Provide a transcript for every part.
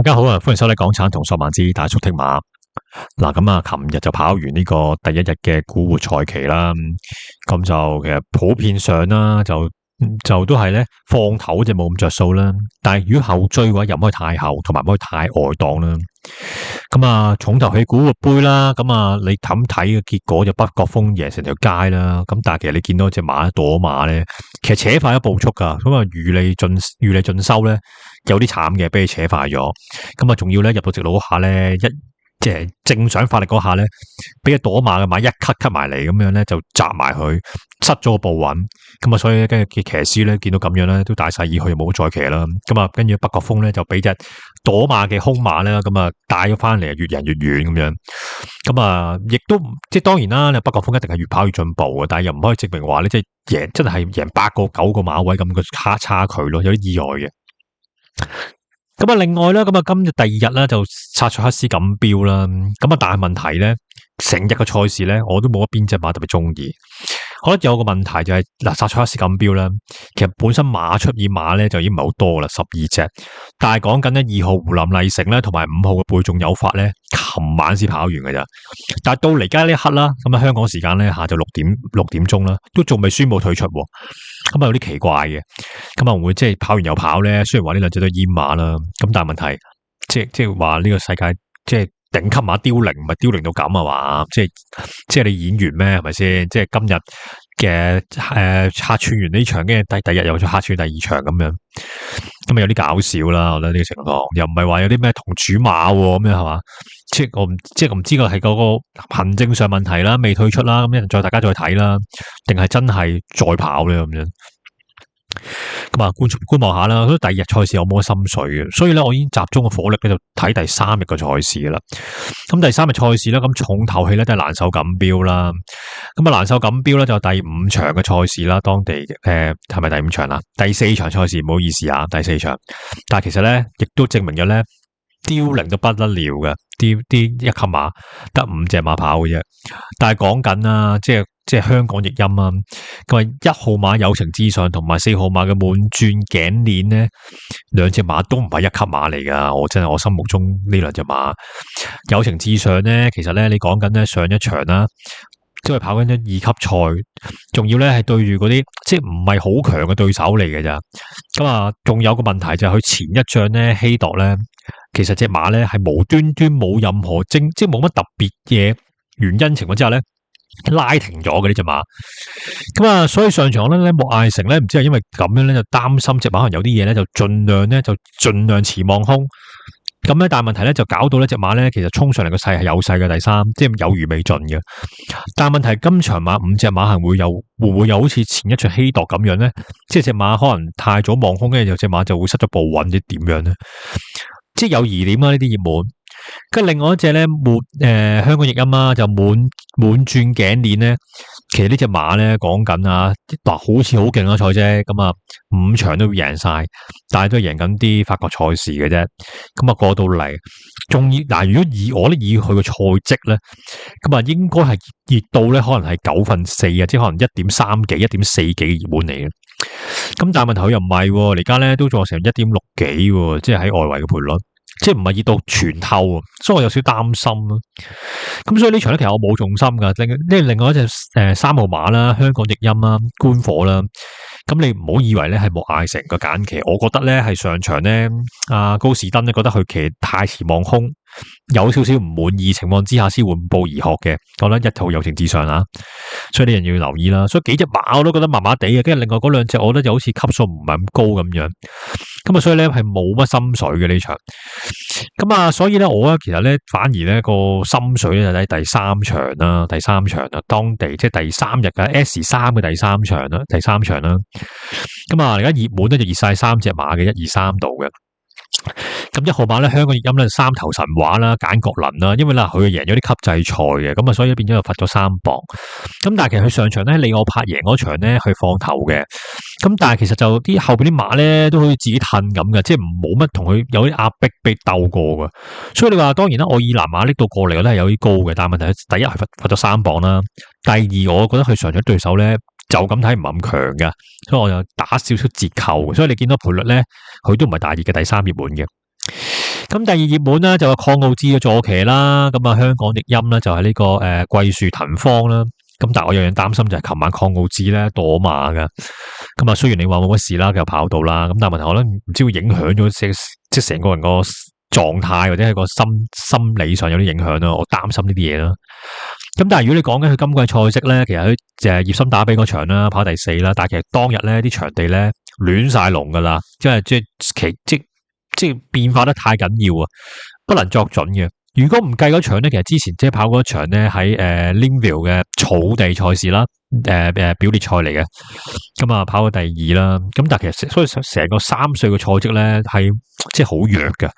大家好啊，歡迎收睇港產同索萬之大叔踢馬。嗱，咁啊，琴日就跑完呢個第一日嘅古活賽期啦。咁就其實普遍上啦，就都係咧放頭就冇咁着數啦。但係如果後追嘅話，又唔可以太後，同埋唔可以太外檔啦。咁啊，重頭戲古活杯啦，咁啊，你睇嘅結果就北角鋒贏成條街啦。咁但係其實你見到隻馬躲馬咧，其實扯快咗步速噶。咁啊，如你盡收咧，有啲慘嘅，俾佢扯快咗。咁啊，仲要咧入到直路嗰下咧，即係正想發力嗰下咧，俾隻躲馬嘅馬一cut埋嚟，咁樣咧就砸埋佢，失咗個步穩。咁啊，所以跟住騎師咧見到咁樣咧，都大晒意，佢又冇再騎啦。咁啊，跟住北角鋒咧就俾隻躲馬嘅空馬咧，咁啊帶咗翻嚟，越贏越遠咁樣。咁啊，亦都即係當然啦，你北角鋒一定係越跑越進步嘅，但係又唔可以證明話咧，即係真係贏8個9個馬位咁嘅差距咯，有啲意外嘅。咁啊，另外啦，咁啊，今日第二日咧就殺出黑絲錦標啦。咁啊，但係問題咧，成日嘅賽事咧，我都冇乜邊隻馬特別中意。我覺得有個問題就係嗱，殺出黑絲錦標啦，其實本身馬出二馬咧就已經唔係好多啦，12隻。但係講緊咧2號湖林麗城咧，同埋5號嘅貝仲有法咧，琴晚先跑完嘅咋。但係到嚟家呢一刻啦，咁啊香港時間咧下晝6點鐘啦，都仲未宣布退出。咁啊有啲奇怪嘅，咁啊會唔會即係跑完又跑咧？雖然話呢兩隻都係閹馬啦，咁但係問題即係話呢個世界即係頂級馬凋零，唔係凋零到咁啊嘛？即係你演員咩？係咪先？即係今日嘅客串完呢場，跟住第日又再客串第二場咁樣，咁啊有啲搞笑啦！我覺得呢個情況又唔係話有啲咩同主馬咁樣係嘛？即係我唔知個係嗰個行政上問題啦，未退出啦，咁一陣大家再睇啦，定係真係再跑咧咁樣？咁啊，觀望下啦。所以第二日賽事我冇乜心水嘅，所以咧我已經集中個火力咧就睇第3日嘅賽事啦。咁第3日賽事咧，咁重頭戲咧都係蘭秀錦標啦。咁啊，蘭秀錦標咧就第5場嘅賽事啦。當地係咪第5場啊？第4場賽事，唔好意思啊，第4場。但係其實咧，亦都證明咗咧，凋零都不得了嘅，啲一級馬得5隻馬跑嘅啫。但係講緊啦，即係香港譯音啊，佢話1號馬友情至上同埋4號馬嘅滿轉頸鏈咧，兩隻馬都唔係1級馬嚟噶。我心目中呢兩隻馬友情至上咧，其實咧你講緊咧上一場啦，即係跑緊一2級賽，仲要咧係對住嗰啲即係唔係好強嘅對手嚟嘅咋。咁啊，仲有個問題就係佢前一仗咧希度咧，其實隻馬咧係無端端冇任何即係冇乜特別嘅原因情況之下咧，拉停咗嘅呢隻馬。咁啊，所以上場咧莫艾成咧唔知係因為咁樣咧就擔心隻馬可能有啲嘢咧就盡量持望空。咁咧，但係問題咧就搞到呢隻馬咧，其實衝上嚟個勢係有勢嘅，第3，即係有餘未盡嘅。但係問題今場馬5隻馬係會唔會有好似前一場希度咁樣咧？即係隻馬可能太早望空，跟住有隻馬就會失咗步穩，或者點樣咧？即係有疑點啊！呢啲熱門。跟另外一隻咧香港譯音啦，就滿轉頸鏈咧。其實呢隻馬咧講緊啊，嗱好似好勁啊賽啫，咁啊5場都贏晒，但係都係贏緊啲法國賽事嘅啫。咁啊過到嚟，仲要嗱，如果以佢個賽績咧，咁啊應該係熱到咧可能係9/4啊，即係可能1.3幾、1.4幾熱門嚟嘅。咁但係問題佢又唔係，而家咧都做成1.6幾，即係喺外圍嘅賠率。即係唔係熱到全透，所以我有少擔心咯。咁所以呢場咧，其實我冇重心噶。另外一隻3號馬啦，香港譯音啦，官火啦。咁你唔好以為咧係莫艾成個揀騎，我覺得咧係上場咧，高士登咧覺得佢騎太持望空，有少少唔滿意情況之下先換步而學嘅。覺得1號友情至上啊，所以呢樣要留意啦。所以幾隻馬我都覺得麻麻地嘅，跟住另外嗰2隻我覺得就好似級數唔係咁高咁樣。咁啊，所以咧係冇乜心水嘅呢場。咁啊，所以咧我咧其實咧反而咧個心水咧就喺第3場啦，第3場啊，當地即係第3日嘅 S3嘅第3場啦，第3場啦。咁啊，而家熱門咧就熱晒3隻馬嘅1、2、3度嘅。咁1號馬咧，香港譯音咧3頭神話啦，簡國能啦，因為啦佢贏咗啲級制賽嘅，咁啊所以變咗就罰咗3磅。咁但係其實佢上場咧，李我柏贏嗰場咧去放頭嘅，咁但係其實就啲後邊啲馬咧都好似自己褪咁嘅，即係冇乜同佢有啲壓迫被鬥過嘅。所以你話當然啦，愛爾蘭馬拎到過嚟，我覺得係有啲高嘅，但係問題第一係罰咗3磅啦，第二我覺得佢上場對手咧就咁睇唔係咁強嘅，所以我就打少少折扣。所以你見到賠率咧，佢都唔係大熱嘅第3熱門嘅。咁第二熱門咧就係鄺奧茲嘅坐騎啦，咁啊香港譯音咧就係呢個桂樹騰芳啦。咁但係我有樣擔心就係琴晚鄺奧茲咧墮馬噶，咁啊雖然你話冇乜事啦，佢又跑到啦，咁但係問題可能唔知會影響咗即係成個人個狀態或者係個心理上有啲影響啦，我擔心呢啲嘢啦。咁但係如果你講緊佢今季賽績咧，其實佢就葉森打比嗰場啦，跑第4啦，但係其實當日咧啲場地咧亂晒龍噶啦，即係變化得太緊要啊，不能作準嘅。如果唔計嗰場咧，其實之前即係跑嗰場咧喺Linville 嘅草地賽事啦，表列賽嚟嘅，咁啊跑到第2啦。咁但係其實所以成個3歲嘅賽績咧係即係好弱嘅。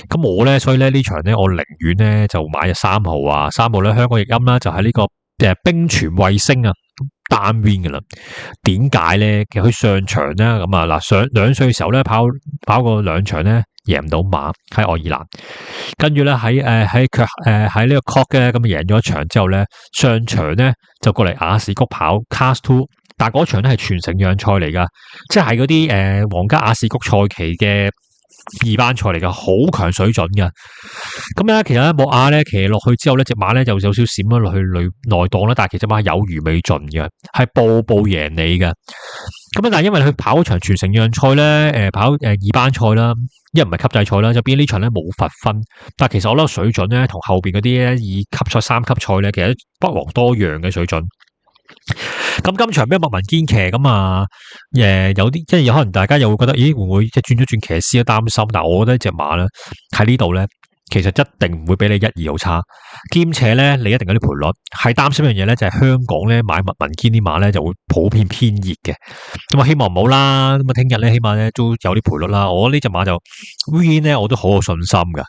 咁我咧，所以咧呢場咧我寧願咧就買隻3號啊，3號咧香港譯音啦，就係呢個冰泉衛星啊。單 win 嘅啦，點解咧？其實佢上場咧咁啊嗱，上2歲嘅時候咧跑過2場咧贏唔到馬喺愛爾蘭，跟住咧喺呢個 Cock 嘅咁贏咗一場之後咧，上場咧就過嚟亞士谷跑 Class 2，但係嗰場咧係全程讓賽嚟噶，即係嗰啲皇家亞士谷賽期嘅2班賽嚟噶，好強水準噶。咁咧，其實咧莫亞咧騎落去之後咧，隻馬咧就有少少閃咗落去內檔啦，但係其實隻馬係有餘未盡嘅，係步步贏你嘅。咁但係因為佢跑場全程讓賽咧，跑2班賽啦，一唔係級制賽啦，就變呢場咧冇罰分。但係其實我覺得水準咧，同後邊嗰啲咧2級賽、3級賽咧，其實不遑多讓嘅水準。咁今場俾莫文堅騎咁啊，有啲即係可能大家又會覺得，咦會唔會即係轉咗轉騎師都擔心？但係我覺得隻馬咧喺呢度咧。其實一定唔會比你1-2好差，兼且咧你一定有啲賠率，係擔心一樣嘢咧，就係香港咧買麥文堅啲馬咧就會普遍偏熱嘅，咁啊希望唔好啦，咁啊聽日咧起碼咧都有啲賠率啦，我呢隻馬就 win 咧我都好有信心噶，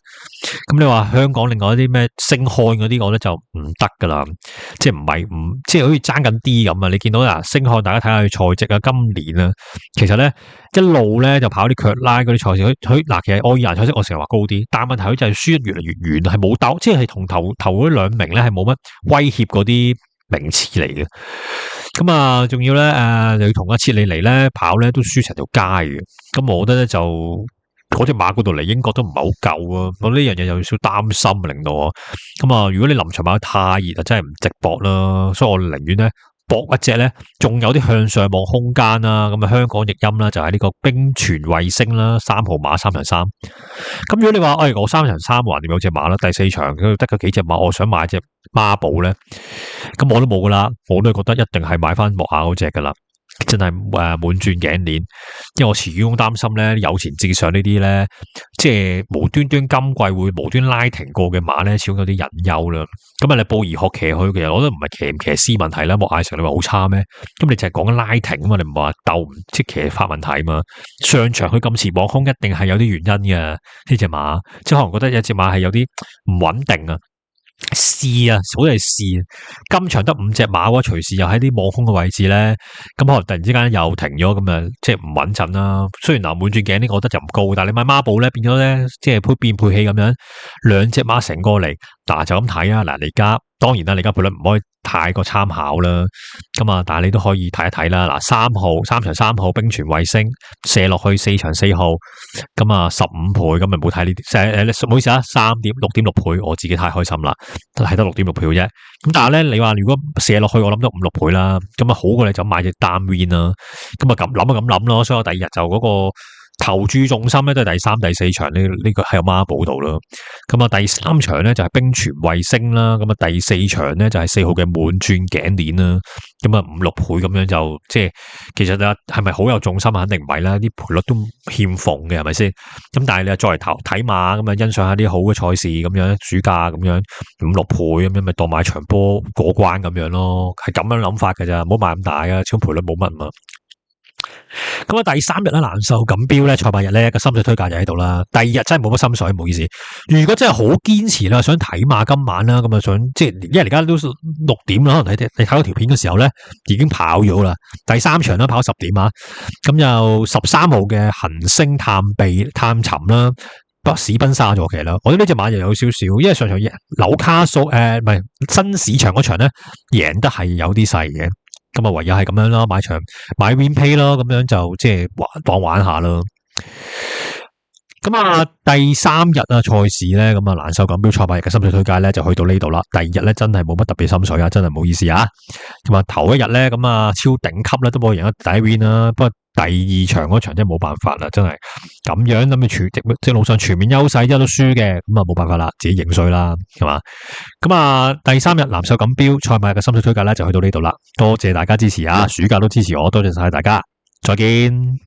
咁你話香港另外一啲咩星漢嗰啲，我咧就唔得噶啦，即係即係好似爭緊啲咁啊，你見到嗱星漢大家睇下佢賽績啊，今年啊，其實咧一路咧就跑啲腳拉嗰啲賽事，佢嗱其實愛爾蘭賽績我成日話高啲，但係問題佢就係輸得越嚟越遠，係冇鬥，即係同頭嗰2名咧係冇乜威脅嗰啲名次嚟嘅。咁啊，仲要咧你同阿切里尼咧跑咧都輸成條街嘅。咁我覺得咧就嗰隻馬嗰度嚟英國都唔係好夠啊。我呢樣嘢有少少擔心，令到我咁啊。如果你臨場馬太熱啊，真係唔值博啦。所以我寧願咧搏一隻咧，仲有啲向上望空間啦。咁啊，香港譯音啦，就係呢個冰泉衛星啦，3號馬3場3。咁如果你話，我3場3橫掂有隻馬啦，第4場佢得佢幾隻馬，我想買隻孖寶咧，咁我都冇噶啦，我都係覺得一定係買翻莫亞嗰隻噶啦。真係滿轉頸鏈，因為我始終擔心咧有錢至上呢啲咧，即係無端端今季會無端拉停過嘅馬咧，始終有啲隱憂啦。咁啊，你布宜學騎佢，其實我覺得唔係騎唔騎師問題啦。莫艾成你話好差咩？咁你就係講緊拉停啊嘛，你唔係話鬥即係騎法問題嘛。上場佢咁遲望空，一定係有啲原因嘅呢隻馬，即係可能覺得有隻馬係有啲唔穩定啊。試啊，好係試。今場得5隻馬喎，隨時又喺啲望空嘅位置咧，咁可能突然之間又停咗，咁啊，即係唔穩陣啦。雖然滿轉頸呢，我覺得就唔高，但係你買孖寶咧，變咗咧，即係配器咁樣，2隻馬成過嚟，嗱就咁睇啊。嗱，你而家當然啦，你而家賠率唔可以太過參考啦。咁啊，但係你都可以睇一睇啦。嗱，3號3場3號冰泉衛星射落去4場4號，咁啊15倍，咁咪唔好睇呢啲。唔好意思啊，6.6倍，我自己太開心啦。係得6.6倍啫，咁但係咧，你話如果射落去，我諗都5-6倍啦，咁啊好過你就買隻單 win 啦，咁啊咁諗咯，所以我第2日就嗰個投注重心咧都係第3、第4場呢個喺孖寶度咯，咁啊第3場咧就係冰泉衛星啦，咁啊第4場咧就係4號嘅滿轉頸鏈啦，咁啊5-6倍咁樣就即係其實啊係咪好有重心啊？肯定唔係啦，啲賠率都欠奉嘅係咪先？咁但係你作為睇馬咁啊，欣賞下啲好嘅賽事咁樣，暑假咁樣5-6倍咁樣，咪當買場波過關咁樣咯，係咁樣諗法㗎咋，唔好買咁大啊，超賠率冇乜嘛。咁啊，第3日咧難受錦標咧，賽馬日咧個心水推介就喺度啦。第2日真係冇乜心水，唔好意思。如果真係好堅持啦，想睇馬今晚啦，咁啊想即係，因為而家都6點啦，可能你睇嗰條片嘅時候咧，已經跑咗啦。第3場啦，跑10點啊，咁就13號嘅恒星探尋啦，史賓沙坐騎啦。我覺得呢隻馬又有少少，因為上場紐卡素唔係新市場嗰場咧，贏得係有啲細嘅。咁啊，唯有係咁樣咯，買 win pay 咯，咁樣就即係當玩下咯。咁啊，第三日啊賽事咧，咁啊蘭秀錦標賽馬日嘅心水推介咧就去到呢度啦。第二日咧真係冇乜特別心水啊，真係唔好意思啊。咁啊頭一日咧咁啊超頂級咧都冇贏得第一 win 啦，不過第二場嗰場真係冇辦法啦，真係咁樣咁嘅即係路上全面優勢之後都輸嘅，咁啊冇辦法啦，自己認衰啦，係嘛。咁啊第三日蘭秀錦標賽馬日嘅心水推介咧就去到呢度啦，多謝大家支持啊，暑假都支持我，多謝晒大家，再見。